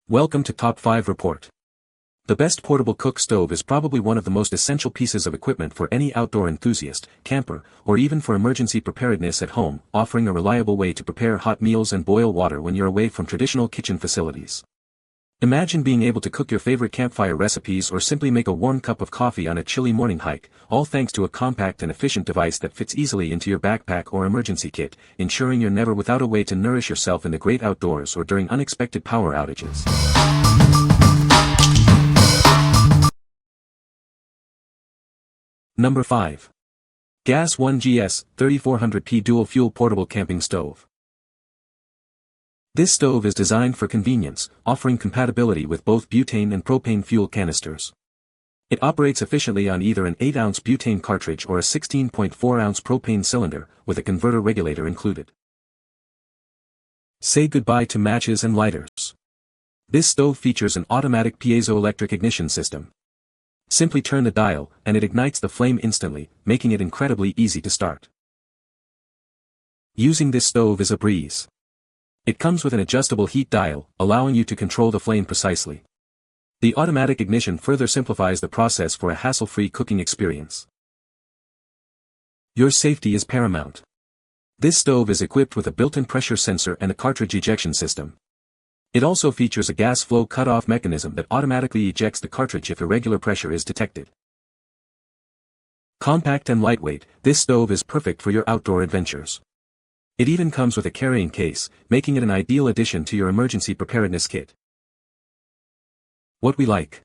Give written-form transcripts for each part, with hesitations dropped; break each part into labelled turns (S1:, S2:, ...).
S1: Welcome to Top 5 Report. The best portable cook stove is probably one of the most essential pieces of equipment for any outdoor enthusiast, camper, or even for emergency preparedness at home, offering a reliable way to prepare hot meals and boil water when you're away from traditional kitchen facilities. Imagine being able to cook your favorite campfire recipes or simply make a warm cup of coffee on a chilly morning hike, all thanks to a compact and efficient device that fits easily into your backpack or emergency kit, ensuring you're never without a way to nourish yourself in the great outdoors or during unexpected power outages. Number 5. Gas 1GS 3400P Dual Fuel Portable Camping Stove. This stove is designed for convenience, offering compatibility with both butane and propane fuel canisters. It operates efficiently on either an 8-ounce butane cartridge or a 16.4-ounce propane cylinder, with a converter regulator included. Say goodbye to matches and lighters. This stove features an automatic piezoelectric ignition system. Simply turn the dial, and it ignites the flame instantly, making it incredibly easy to start. Using this stove is a breeze. It comes with an adjustable heat dial, allowing you to control the flame precisely. The automatic ignition further simplifies the process for a hassle-free cooking experience. Your safety is paramount. This stove is equipped with a built-in pressure sensor and a cartridge ejection system. It also features a gas flow cut-off mechanism that automatically ejects the cartridge if irregular pressure is detected. Compact and lightweight, this stove is perfect for your outdoor adventures. It even comes with a carrying case, making it an ideal addition to your emergency preparedness kit. What we like.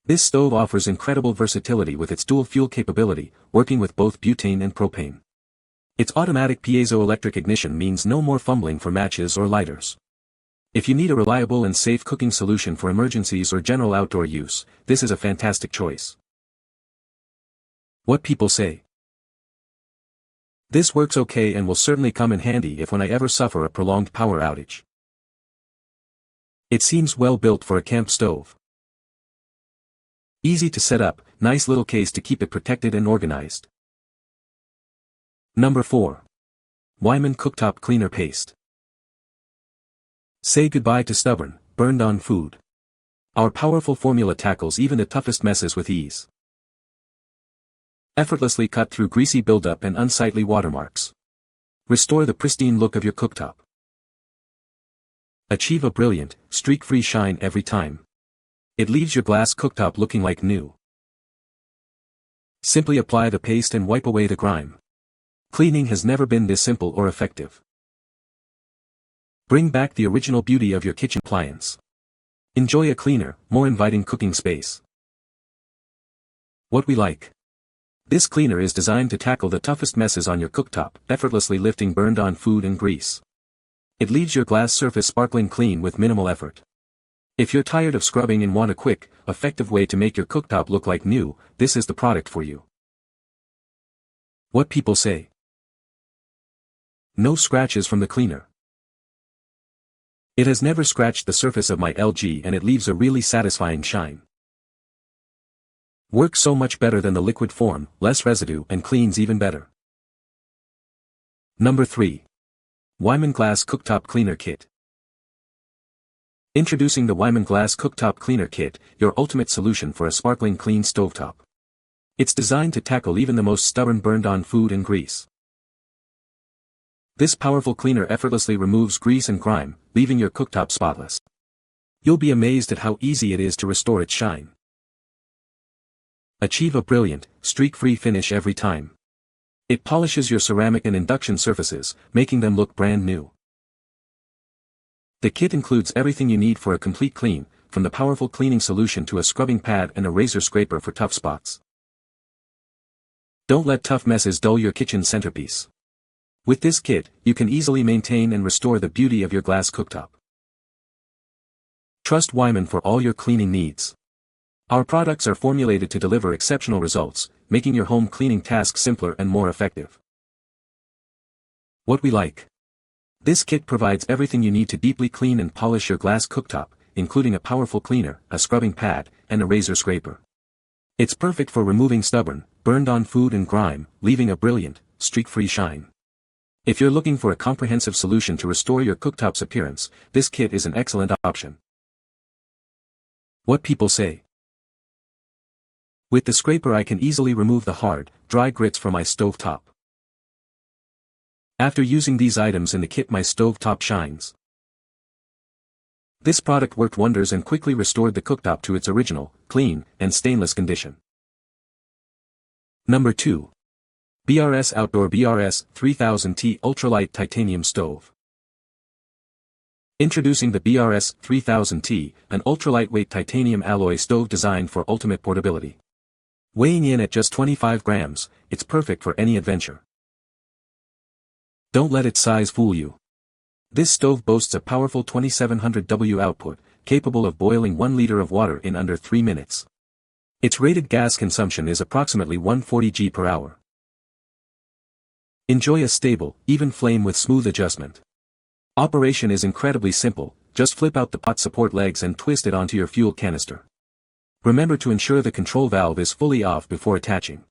S1: This stove offers incredible versatility with its dual fuel capability, working with both butane and propane. Its automatic piezoelectric ignition means no more fumbling for matches or lighters. If you need a reliable and safe cooking solution for emergencies or general outdoor use, this is a fantastic choice. What people say. This works okay and will certainly come in handy if when I ever suffer a prolonged power outage. It seems well built for a camp stove. Easy to set up, nice little case to keep it protected and organized. Number 4. Weiman Cooktop Cleaner Paste. Say goodbye to stubborn, burned-on food. Our powerful formula tackles even the toughest messes with ease. Effortlessly cut through greasy buildup and unsightly watermarks. Restore the pristine look of your cooktop. Achieve a brilliant, streak-free shine every time. It leaves your glass cooktop looking like new. Simply apply the paste and wipe away the grime. Cleaning has never been this simple or effective. Bring back the original beauty of your kitchen appliance. Enjoy a cleaner, more inviting cooking space. What we like. This cleaner is designed to tackle the toughest messes on your cooktop, effortlessly lifting burned-on food and grease. It leaves your glass surface sparkling clean with minimal effort. If you're tired of scrubbing and want a quick, effective way to make your cooktop look like new, this is the product for you. What people say. No scratches from the cleaner. It has never scratched the surface of my LG and it leaves a really satisfying shine. Works so much better than the liquid form, less residue and cleans even better. Number 3. Weiman Glass Cooktop Cleaner Kit. Introducing the Weiman Glass Cooktop Cleaner Kit, your ultimate solution for a sparkling clean stovetop. It's designed to tackle even the most stubborn burned-on food and grease. This powerful cleaner effortlessly removes grease and grime, leaving your cooktop spotless. You'll be amazed at how easy it is to restore its shine. Achieve a brilliant, streak-free finish every time. It polishes your ceramic and induction surfaces, making them look brand new. The kit includes everything you need for a complete clean, from the powerful cleaning solution to a scrubbing pad and a razor scraper for tough spots. Don't let tough messes dull your kitchen centerpiece. With this kit, you can easily maintain and restore the beauty of your glass cooktop. Trust Weiman for all your cleaning needs. Our products are formulated to deliver exceptional results, making your home cleaning tasks simpler and more effective. What we like. This kit provides everything you need to deeply clean and polish your glass cooktop, including a powerful cleaner, a scrubbing pad, and a razor scraper. It's perfect for removing stubborn, burned-on food and grime, leaving a brilliant, streak-free shine. If you're looking for a comprehensive solution to restore your cooktop's appearance, this kit is an excellent option. What people say. With the scraper I can easily remove the hard, dry grits from my stove top. After using these items in the kit, my stove top shines. This product worked wonders and quickly restored the cooktop to its original, clean, and stainless condition. Number 2. BRS Outdoor BRS 3000T Ultralight Titanium Stove. Introducing the BRS 3000T, an ultra-lightweight titanium alloy stove designed for ultimate portability. Weighing in at just 25 grams, it's perfect for any adventure. Don't let its size fool you. This stove boasts a powerful 2700 W output, capable of boiling 1 liter of water in under 3 minutes. Its rated gas consumption is approximately 140 G per hour. Enjoy a stable, even flame with smooth adjustment. Operation is incredibly simple, just flip out the pot support legs and twist it onto your fuel canister. Remember to ensure the control valve is fully off before attaching.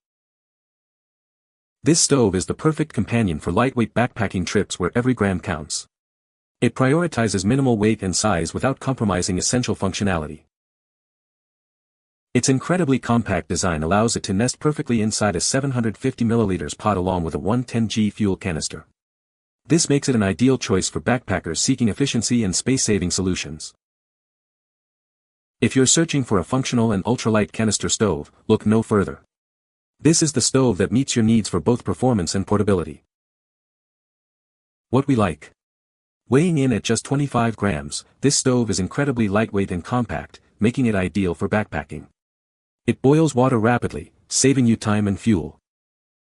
S1: This stove is the perfect companion for lightweight backpacking trips where every gram counts. It prioritizes minimal weight and size without compromising essential functionality. Its incredibly compact design allows it to nest perfectly inside a 750 ml pot along with a 110G fuel canister. This makes it an ideal choice for backpackers seeking efficiency and space-saving solutions. If you're searching for a functional and ultralight canister stove, look no further. This is the stove that meets your needs for both performance and portability. What we like. Weighing in at just 25 grams, this stove is incredibly lightweight and compact, making it ideal for backpacking. It boils water rapidly, saving you time and fuel.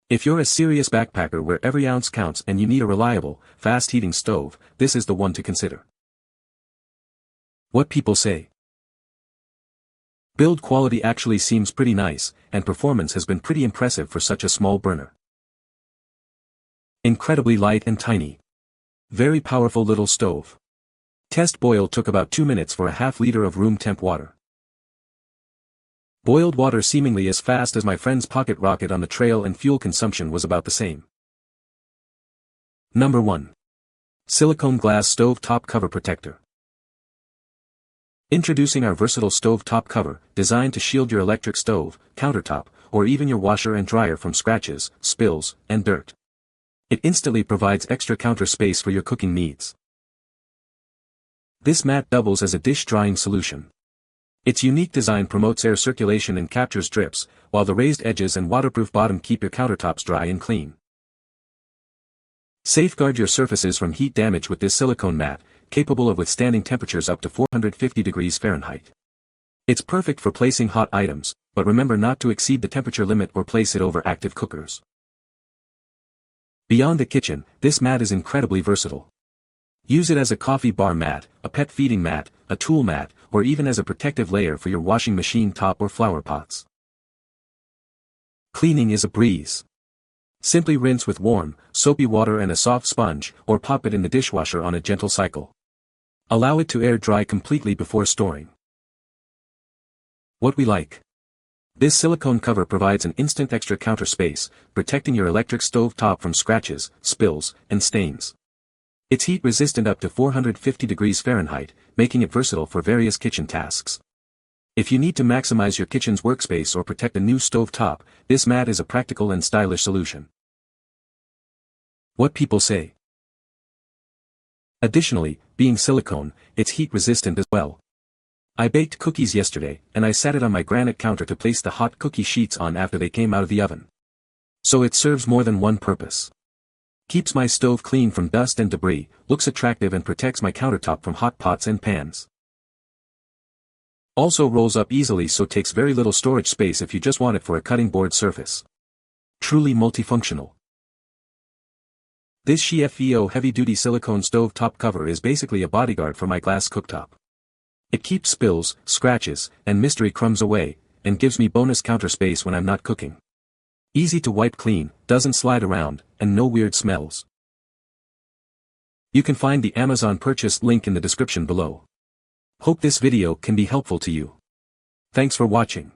S1: If you're a serious backpacker where every ounce counts and you need a reliable, fast-heating stove, this is the one to consider. What people say. Build quality actually seems pretty nice, and performance has been pretty impressive for such a small burner. Incredibly light and tiny. Very powerful little stove. Test boil took about 2 minutes for a half liter of room temp water. Boiled water seemingly as fast as my friend's pocket rocket on the trail, and fuel consumption was about the same. Number 1. Silicone Glass Stove Top Cover Protector. Introducing our versatile stove top cover, designed to shield your electric stove, countertop, or even your washer and dryer from scratches, spills, and dirt. It instantly provides extra counter space for your cooking needs. This mat doubles as a dish drying solution. Its unique design promotes air circulation and captures drips, while the raised edges and waterproof bottom keep your countertops dry and clean. Safeguard your surfaces from heat damage with this silicone mat, capable of withstanding temperatures up to 450 degrees Fahrenheit. It's perfect for placing hot items, but remember not to exceed the temperature limit or place it over active cookers. Beyond the kitchen, this mat is incredibly versatile. Use it as a coffee bar mat, a pet feeding mat, a tool mat, or even as a protective layer for your washing machine top or flower pots. Cleaning is a breeze. Simply rinse with warm, soapy water and a soft sponge, or pop it in the dishwasher on a gentle cycle. Allow it to air dry completely before storing. What we like. This silicone cover provides an instant extra counter space, protecting your electric stove top from scratches, spills, and stains. It's heat resistant up to 450 degrees Fahrenheit, making it versatile for various kitchen tasks. If you need to maximize your kitchen's workspace or protect a new stove top, this mat is a practical and stylish solution. What people say. Additionally, being silicone, it's heat resistant as well. I baked cookies yesterday, and I sat it on my granite counter to place the hot cookie sheets on after they came out of the oven. So it serves more than one purpose. Keeps my stove clean from dust and debris, looks attractive and protects my countertop from hot pots and pans. Also rolls up easily, so takes very little storage space if you just want it for a cutting board surface. Truly multifunctional. This SHEFEO heavy-duty silicone stove top cover is basically a bodyguard for my glass cooktop. It keeps spills, scratches, and mystery crumbs away, and gives me bonus counter space when I'm not cooking. Easy to wipe clean, doesn't slide around, and no weird smells. You can find the Amazon purchase link in the description below. Hope this video can be helpful to you. Thanks for watching.